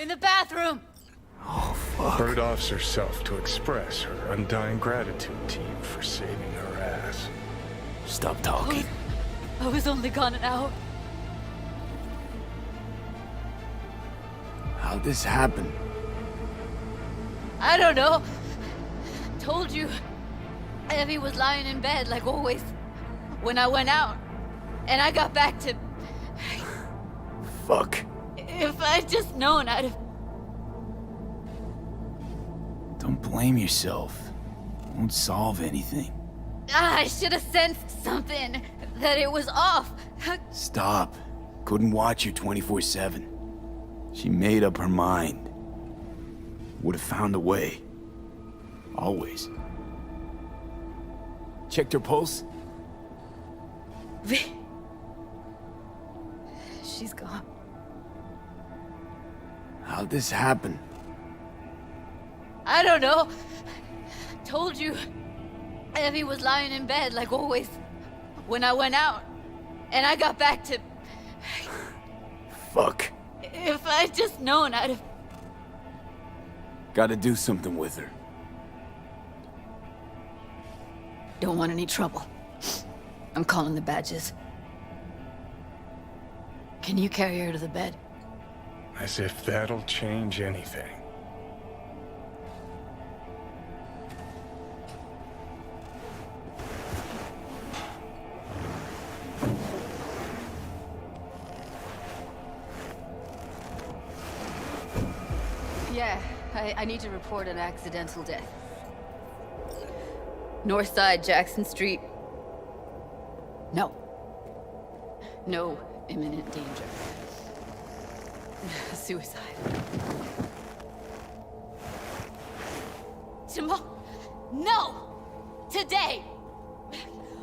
In the bathroom! Oh, fuck. Bird offs herself to express her undying gratitude to you for saving her ass. Stop talking. I was only gone an hour. How'd this happen? I don't know. Told you. Evie was lying in bed, like always, when I went out. And I got back to... Fuck. If I'd just known, I'd have... Don't blame yourself. Won't solve anything. I should have sensed something. That it was off. Stop. Couldn't watch her 24/7. She made up her mind. Would have found a way. Always. Checked her pulse? She's gone. How'd this happen? I don't know. Told you. Evie was lying in bed, like always, when I went out. And I got back to... Fuck. If I'd just known, I'd have... Gotta do something with her. Don't want any trouble. I'm calling the badges. Can you carry her to the bed? As if that'll change anything. Yeah, I need to report an accidental death. North side, Jackson Street. No. No imminent danger. Suicide. Tomorrow? No! Today!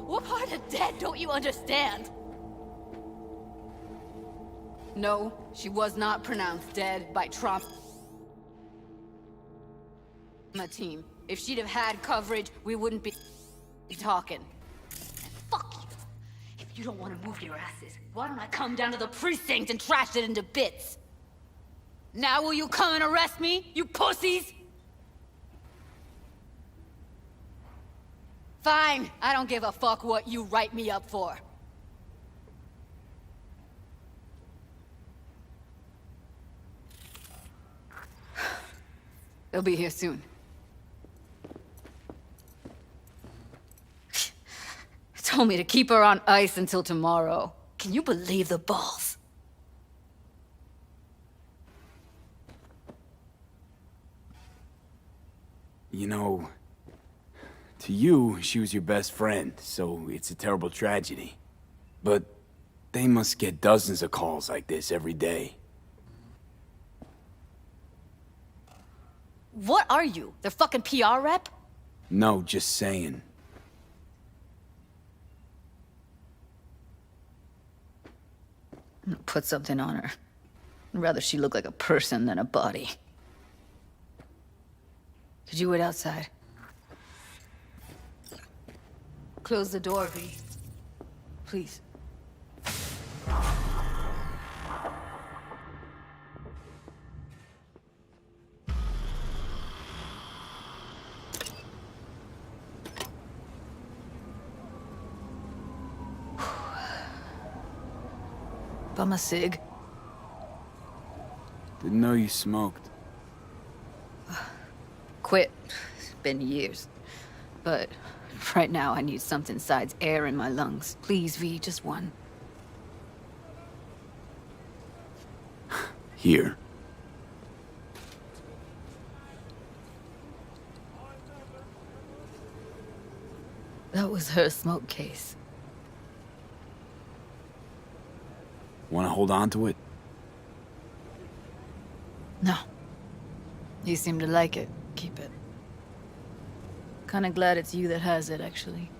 What part of dead don't you understand? No, she was not pronounced dead by Trump. My team. If she'd have had coverage, we wouldn't be talking. And fuck you. If you don't want to move your asses, why don't I come down to the precinct and trash it into bits? Now will you come and arrest me, you pussies? Fine. I don't give a fuck what you write me up for. They'll be here soon. Told me to keep her on ice until tomorrow. Can you believe the balls? You know, to you, she was your best friend, so it's a terrible tragedy. But they must get dozens of calls like this every day. What are you? Their fucking PR rep? No, just saying. Put something on her. I'd rather she look like a person than a body. Could you wait outside? Close the door, V. Please. Bum a cig. Didn't know you smoked. Quit. It's been years. But right now I need something besides air in my lungs. Please, V, just one. Here. That was her smoke case. Want to hold on to it? No. You seem to like it. Keep it. Kinda glad it's you that has it, actually.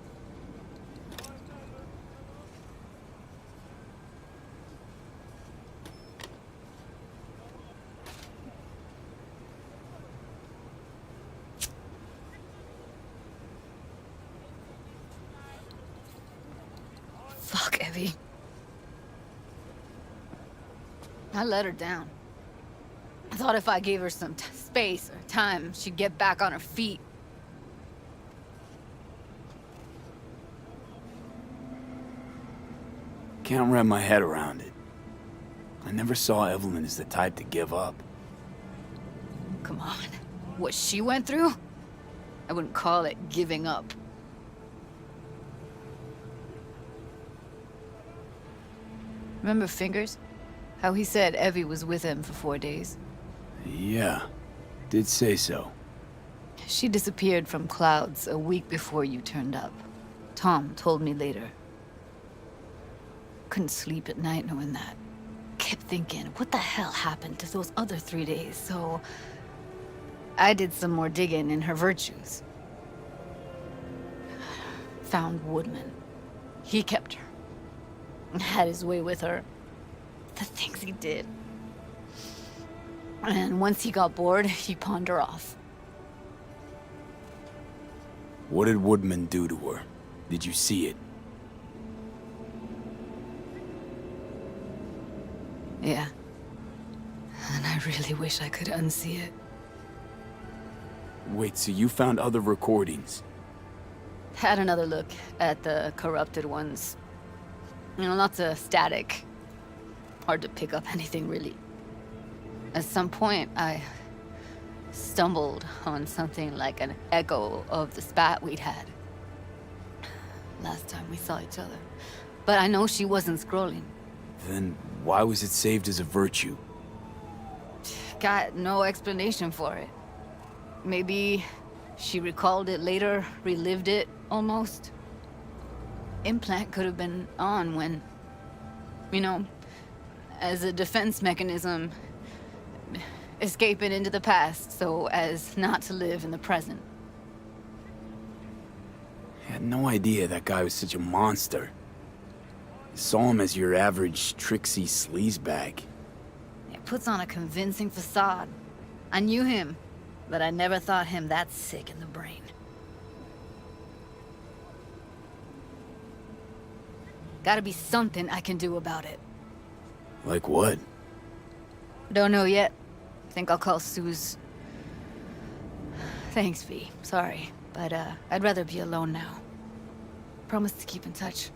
Fuck, Evie. I let her down. I thought if I gave her some space or time, she'd get back on her feet. Can't wrap my head around it. I never saw Evelyn as the type to give up. Come on. What she went through? I wouldn't call it giving up. Remember Fingers? How he said Evie was with him for 4 days? Yeah, did say so. She disappeared from Clouds a week before you turned up. Tom told me later. Couldn't sleep at night knowing that. Kept thinking, what the hell happened to those other 3 days? So I did some more digging in her virtues. Found Woodman. He kept her. Had his way with her. The things he did. And once he got bored, he pawned her off. What did Woodman do to her? Did you see it? Yeah. And I really wish I could unsee it. Wait, so you found other recordings? Had another look at the corrupted ones. You know, lots of static. Hard to pick up anything, really. At some point, I stumbled on something like an echo of the spat we'd had. Last time we saw each other. But I know she wasn't scrolling. Then why was it saved as a virtue? Got no explanation for it. Maybe she recalled it later, relived it, almost. Implant could have been on when, you know, as a defense mechanism, escaping into the past so as not to live in the present. I had no idea that guy was such a monster. I saw him as your average tricksy sleazebag. It puts on a convincing facade. I knew him, but I never thought him that sick in the brain. Gotta be something I can do about it. Like what? Don't know yet. Think I'll call Suze. Thanks, V. Sorry, but I'd rather be alone now. Promise to keep in touch.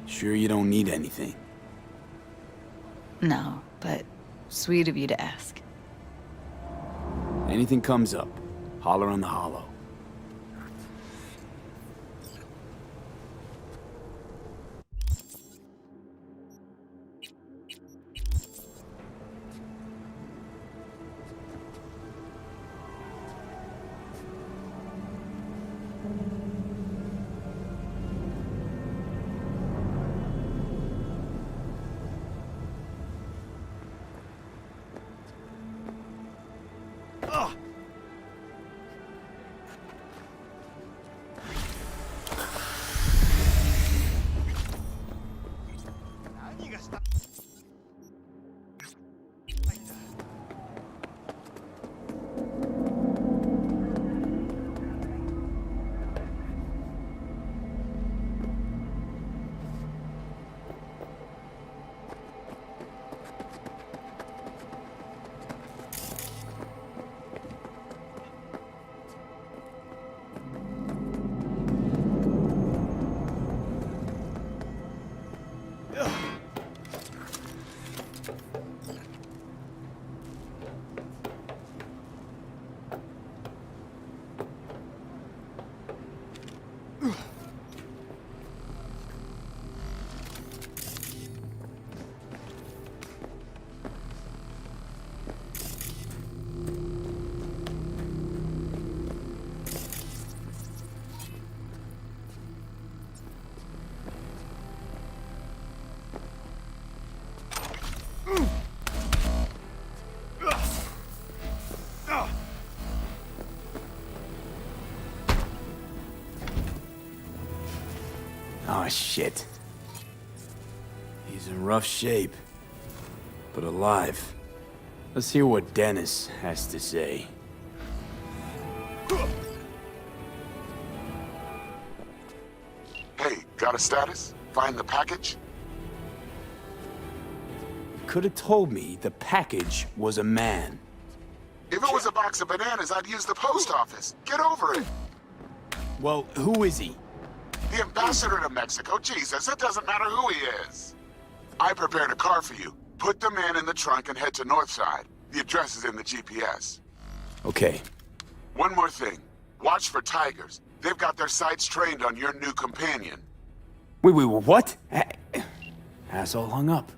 Sure you don't need anything? No, but sweet of you to ask. Anything comes up, holler on the hollow. Oh, shit. He's in rough shape, but alive. Let's hear what Dennis has to say. Hey, got a status? Find the package? could have told me the package was a man. If it was a box of bananas, I'd use the post office. Get over it. Well, who is he? The ambassador to Mexico. Jesus, it doesn't matter who he is. I prepared a car for you. Put the man in the trunk and head to Northside. The address is in the GPS. Okay. One more thing. Watch for tigers. They've got their sights trained on your new companion. Wait, what? Asshole hung up.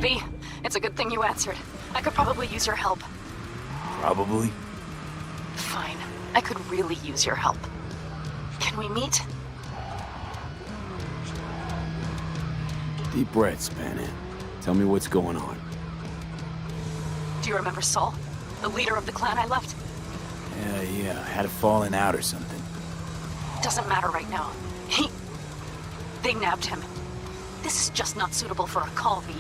V, it's a good thing you answered. I could probably use your help. Probably. Fine. I could really use your help. Can we meet? Deep breaths, Panam. Tell me what's going on. Do you remember Saul? The leader of the clan I left? Yeah, had a falling out or something. Doesn't matter right now. They nabbed him. This is just not suitable for a call, V.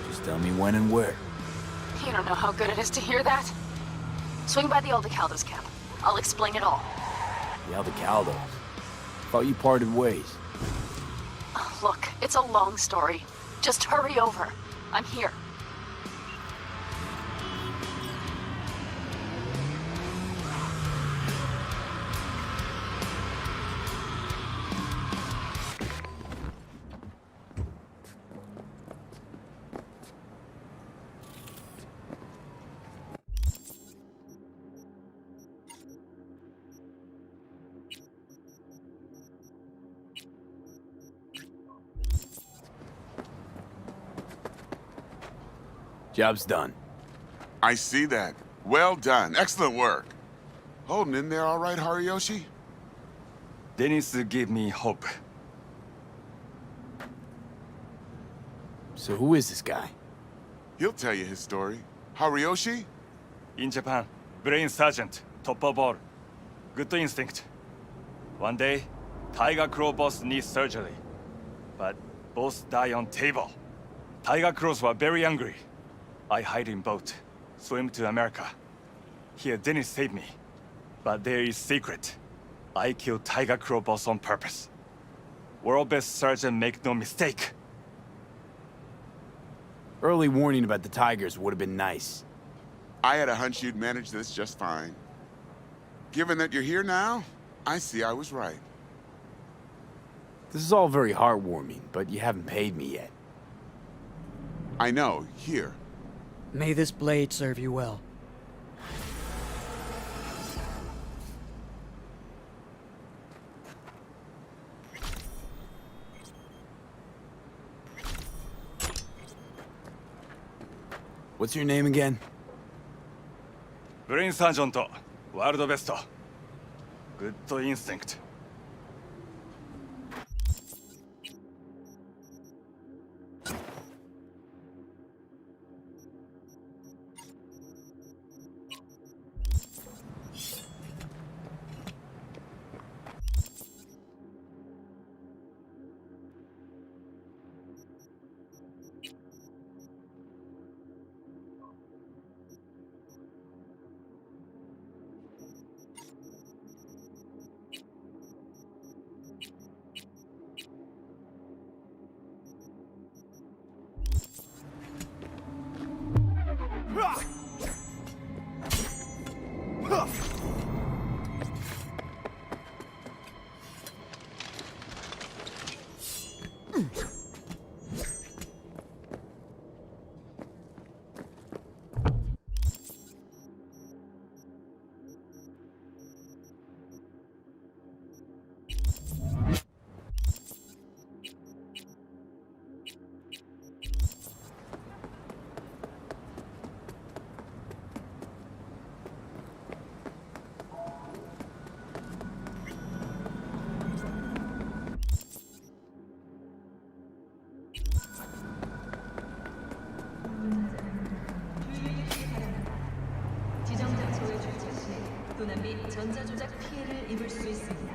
Just tell me when and where. You don't know how good it is to hear that. Swing by the Aldecaldo's camp. I'll explain it all. The Aldecaldos. Thought you parted ways. Look, it's a long story. Just hurry over. I'm here. Job's done. I see that. Well done. Excellent work. Holding in there all right, Hariyoshi? Dennis gave me hope. So who is this guy? He'll tell you his story. Hariyoshi? In Japan, brain sergeant, top of all. Good instinct. One day, Tiger Claw boss needs surgery. But boss die on table. Tiger Claws were very angry. I hide in boat, swim to America. Here Dennis saved me. But there is secret. I killed Tiger Claw boss on purpose. World best surgeon make no mistake. Early warning about the Tigers would have been nice. I had a hunch you'd manage this just fine. Given that you're here now, I see I was right. This is all very heartwarming, but you haven't paid me yet. I know, here. May this blade serve you well. What's your name again? Brain sergeant, world best. Good instinct. 지정 장소에 주차 시 도난 및 전자조작 피해를 입을 수 있습니다.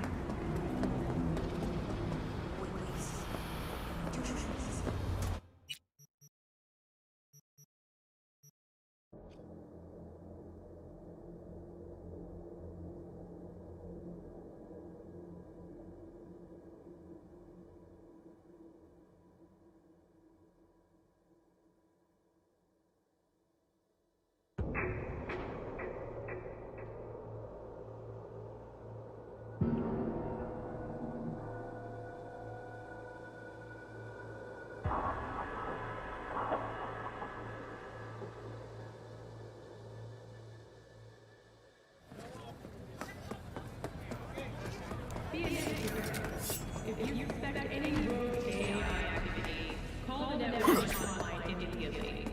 If you suspect any rogue AI activity, call the network hotline immediately.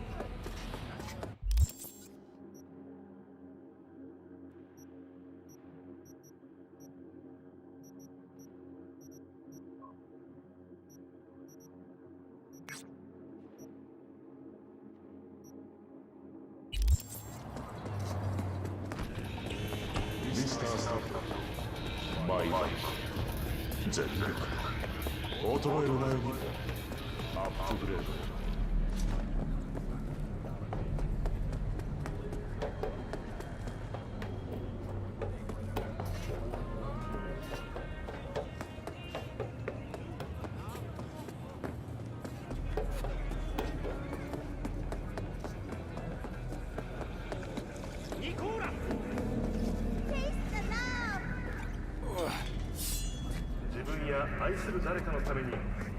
や愛する誰かのために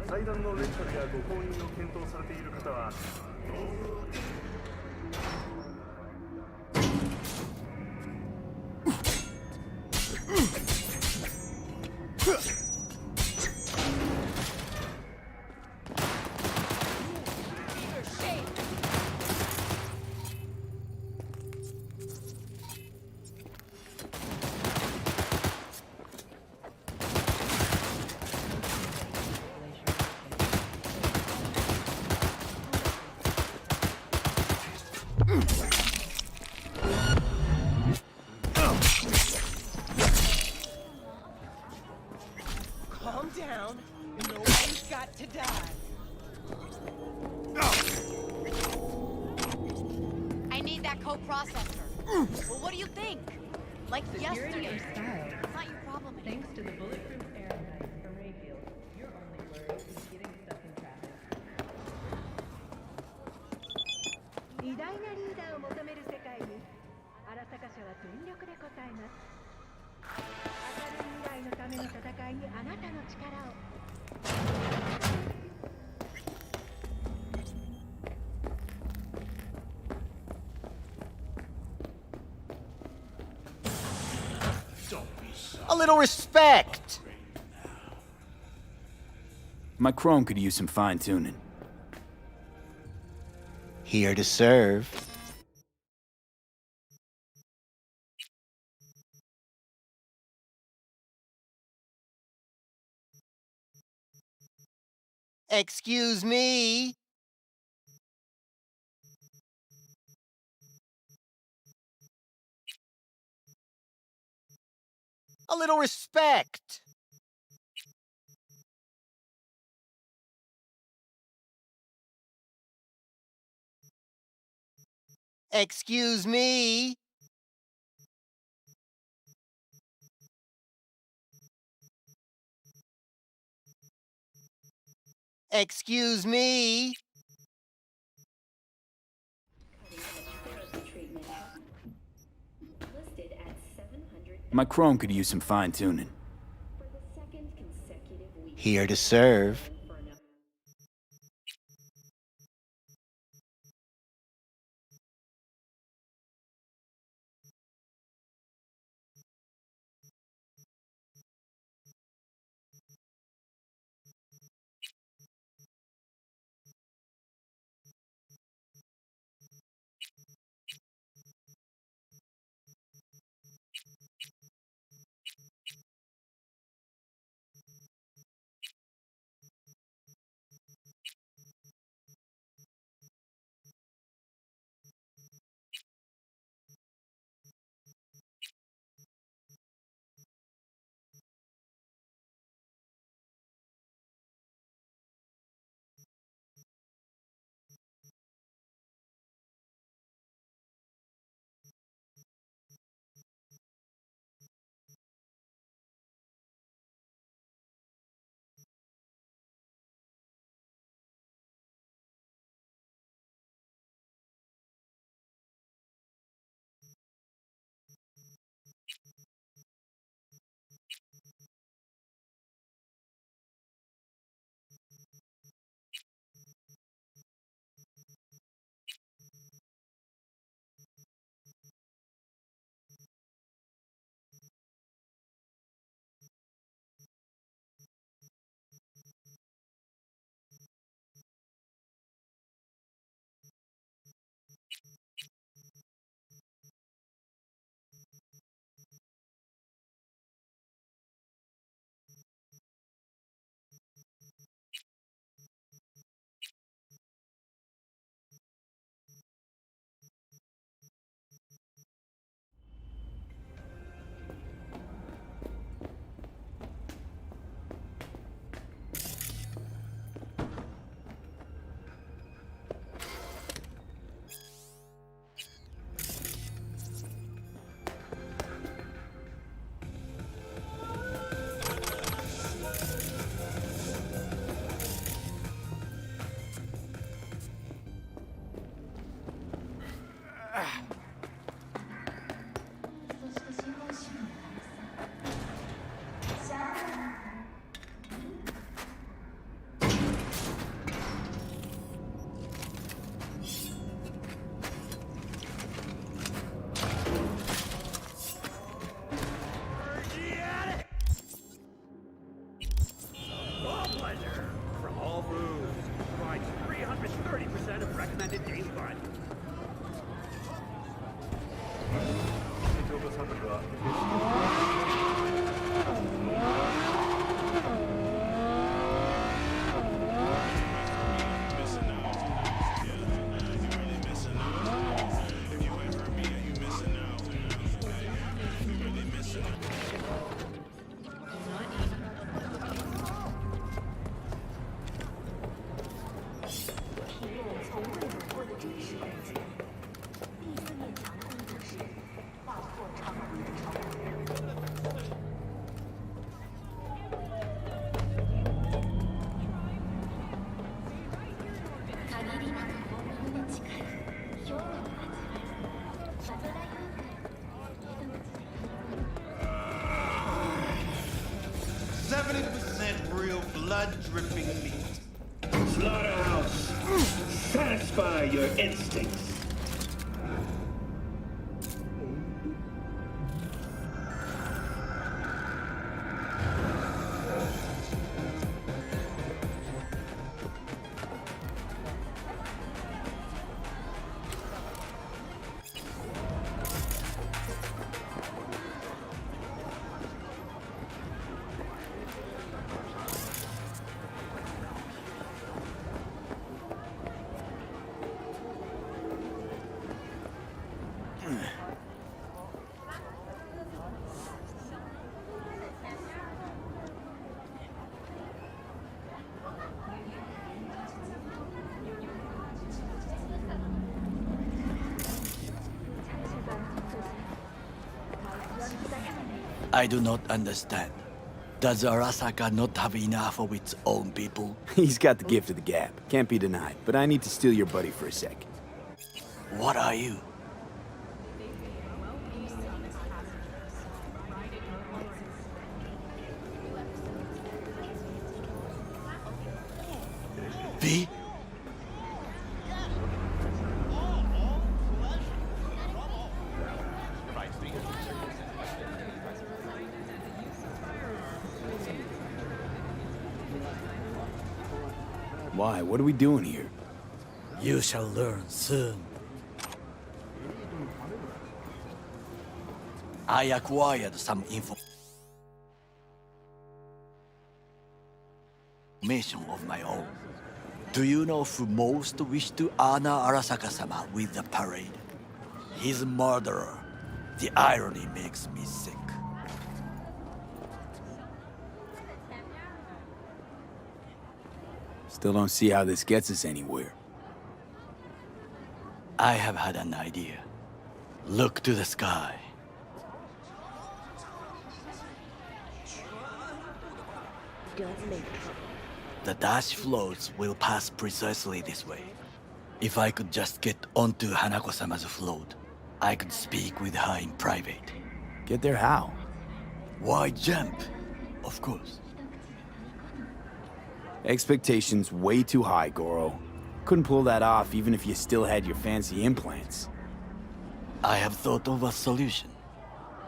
祭壇のレンタルやご購入を検討されている方は Calm down. Nobody's got to die. I need that co-processor. Well, what do you think? Like Security yesterday. or style? It's not your problem anymore. Thanks to the bulletproof airline from Rayfield, your only worry is getting stuck in traffic. 偉大なリーダーを求める世界に荒坂社は全力で応えます。明るい未来のための戦いにあなたの力を。A little respect! My chrome could use some fine-tuning. Here to serve. Excuse me? A little respect! Excuse me? Excuse me? My chrome could use some fine-tuning. Here to serve. blood-dripping meat. Slaughterhouse, satisfy your instincts. I do not understand. Does Arasaka not have enough of its own people? He's got the gift of the gab. Can't be denied. But I need to steal your buddy for a sec. What are you? V? Why? What are we doing here? You shall learn soon. I acquired some information of my own. Do you know who most wished to honor Arasaka-sama with the parade? His murderer. The irony makes me sick. Still don't see how this gets us anywhere. I have had an idea. Look to the sky. The dash floats will pass precisely this way. If I could just get onto Hanako-sama's float, I could speak with her in private. Get there how? Why jump? Of course. Expectations way too high, Goro. Couldn't pull that off even if you still had your fancy implants. I have thought of a solution.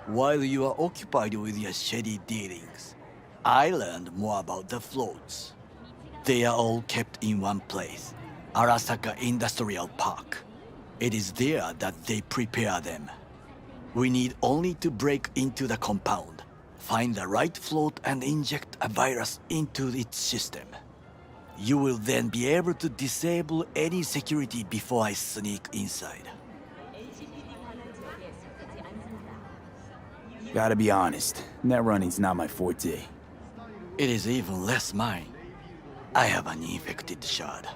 While you are occupied with your shady dealings, I learned more about the floats. They are all kept in one place, Arasaka Industrial Park. It is there that they prepare them. We need only to break into the compound, find the right float and inject a virus into its system. You will then be able to disable any security before I sneak inside. Gotta be honest, net running's not my forte. It is even less mine. I have an infected shard.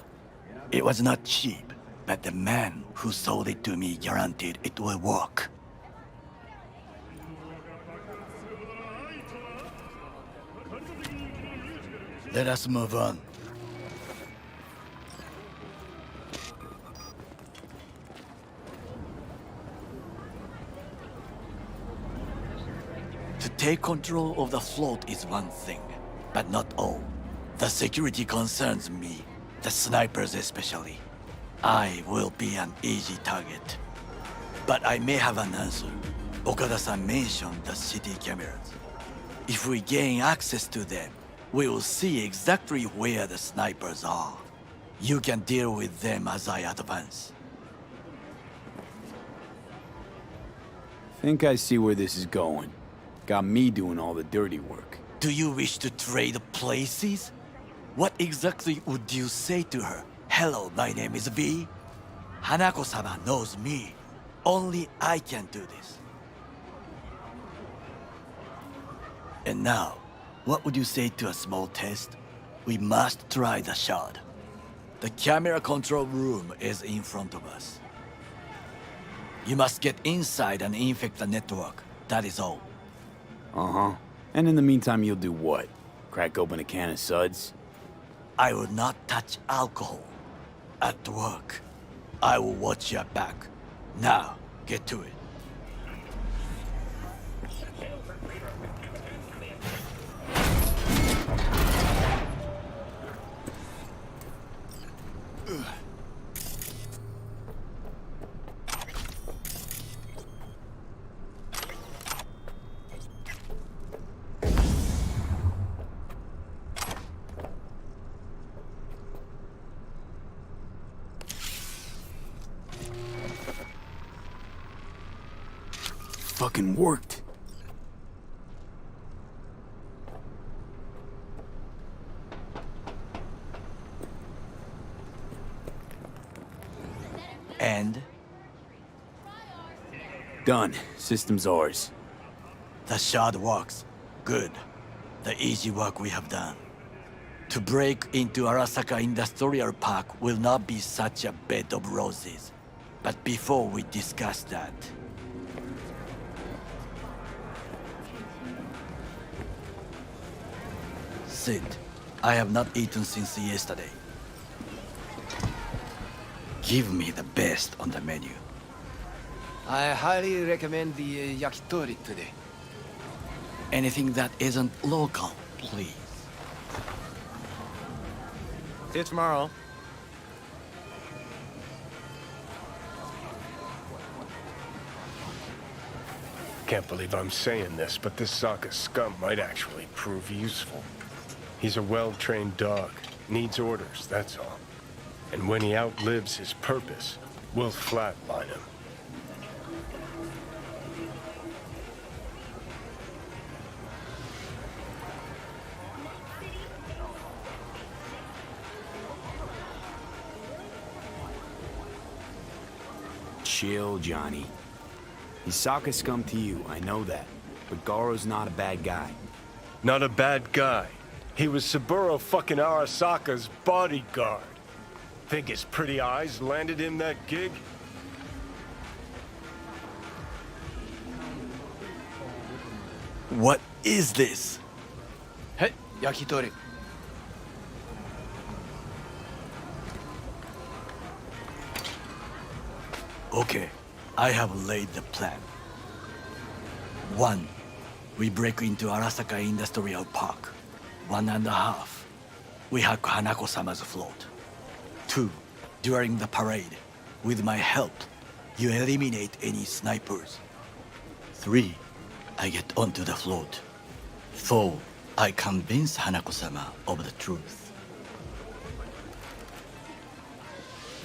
It was not cheap, but the man who sold it to me guaranteed it will work. Let us move on. To take control of the float is one thing, but not all. The security concerns me, the snipers especially. I will be an easy target. But I may have an answer. Okada-san mentioned the city cameras. If we gain access to them, we will see exactly where the snipers are. You can deal with them as I advance. Think I see where this is going. Got me doing all the dirty work. Do you wish to trade places? What exactly would you say to her? Hello, my name is V. Hanako-sama knows me. Only I can do this. And now, what would you say to a small test? We must try the shard. The camera control room is in front of us. You must get inside and infect the network. That is all. Uh-huh. And in the meantime, you'll do what? Crack open a can of suds? I will not touch alcohol. At work, I will watch your back. Now, get to it. fucking worked. And Done. System's ours. the shard works. Good. The easy work we have done. To break into Arasaka Industrial Park will not be such a bed of roses. But before we discuss that... Sid, I have not eaten since yesterday. Give me the best on the menu. I highly recommend the yakitori today. Anything that isn't local, please. See you tomorrow. Can't believe I'm saying this, but this Sokka scum might actually prove useful. He's a well-trained dog. Needs orders, that's all. And when he outlives his purpose, we'll flatline him. Chill, Johnny. He's Sokka scum to you, I know that. But Garo's not a bad guy. Not a bad guy. He was Saburo fucking Arasaka's bodyguard. Think his pretty eyes landed him that gig? What is this? Hey, yakitori. Okay, I have laid the plan. 1. We break into Arasaka Industrial Park. 1.5. We hack Hanako-sama's float. 2. During the parade, with my help, you eliminate any snipers. 3. I get onto the float. 4. I convince Hanako-sama of the truth.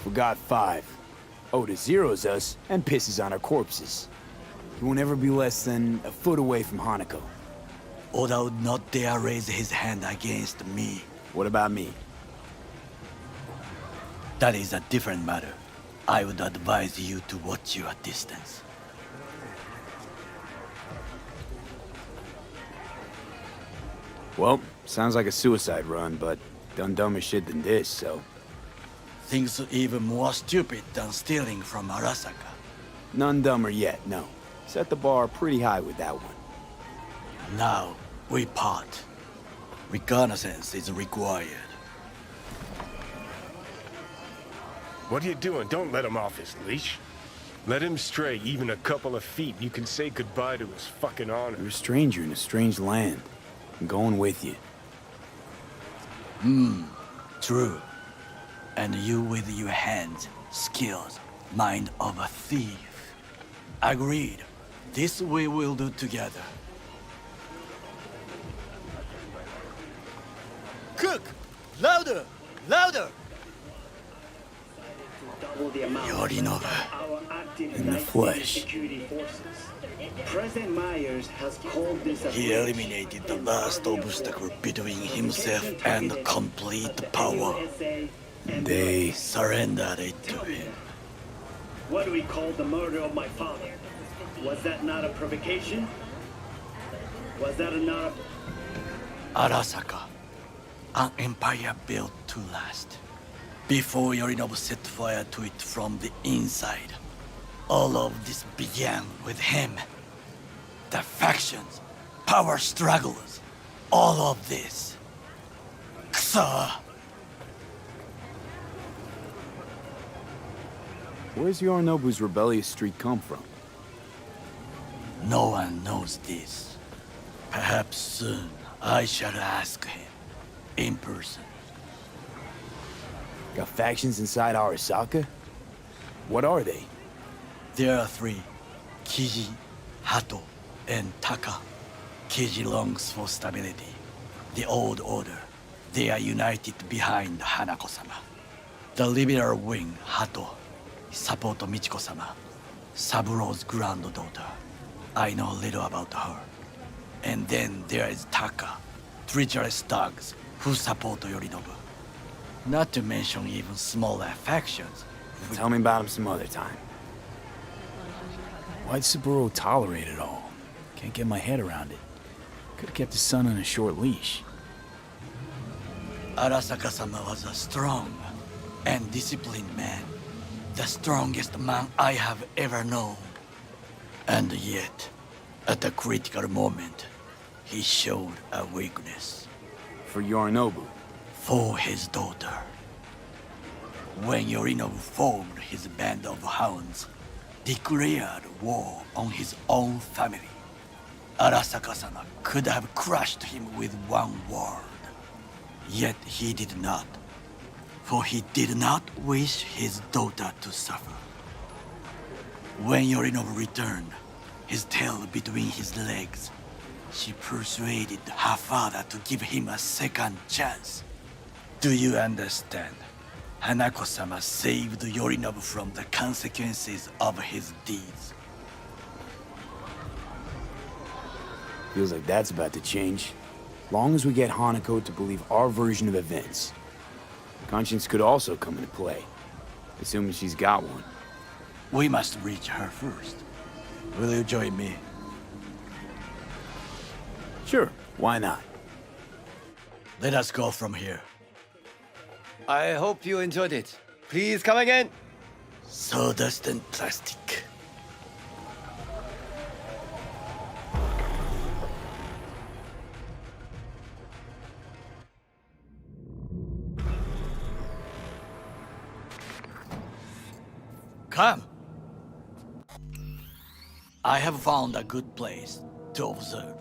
Forgot 5. Oda zeroes us and pisses on our corpses. He won't ever be less than a foot away from Hanako. Oda would not dare raise his hand against me. What about me? That is a different matter. I would advise you to watch your distance. Well, sounds like a suicide run, but done dumber shit than this, so... Things even more stupid than stealing from Arasaka. None dumber yet, no. Set the bar pretty high with that one. Now, we part. Reconnaissance is required. What are you doing? Don't let him off his leash. Let him stray even a couple of feet, and you can say goodbye to his fucking honor. You're a stranger in a strange land. I'm going with you. True. And you with your hands, skills, mind of a thief. Agreed. This we will do together. Cook! Louder! Louder! Yorinobu. In the flesh. President Myers has called this a He eliminated the last obstacle between himself and complete power. They surrendered it to him. What do we call the murder of my father? Was that not a provocation? Was that not a... Arasaka, an empire built to last. Before Yorinobu set fire to it from the inside, all of this began with him. The factions, power struggles, all of this. Kusa! Where's Yorinobu's rebellious streak come from? No one knows this. Perhaps soon I shall ask him in person. Got factions inside Arasaka? What are they? There are 3. Kiji, Hato, and Taka. Kiji longs for stability. The old order. They are united behind Hanako-sama. The liberal wing, Hato, support Michiko-sama, Saburo's granddaughter. I know little about her. And then there is Taka, treacherous thugs who support Yorinobu. Not to mention even smaller factions. Tell me about him some other time. Why'd Saburo tolerate it all? Can't get my head around it. Could've kept his son on a short leash. Arasaka-sama was a strong and disciplined man. The strongest man I have ever known. And yet, at a critical moment, he showed a weakness. For Yorinobu? For his daughter. When Yorinobu formed his band of hounds, declared war on his own family, Arasaka-sama could have crushed him with one word. Yet he did not, for he did not wish his daughter to suffer. When Yorinobu returned, his tail between his legs, she persuaded her father to give him a second chance. Do you understand? Hanako-sama saved Yorinobu from the consequences of his deeds. Feels like that's about to change. Long as we get Hanako to believe our version of events. Conscience could also come into play, assuming she's got one. We must reach her first. Will you join me? Sure, why not? Let us go from here. I hope you enjoyed it. Please come again. Sawdust and plastic. Come. I have found a good place to observe.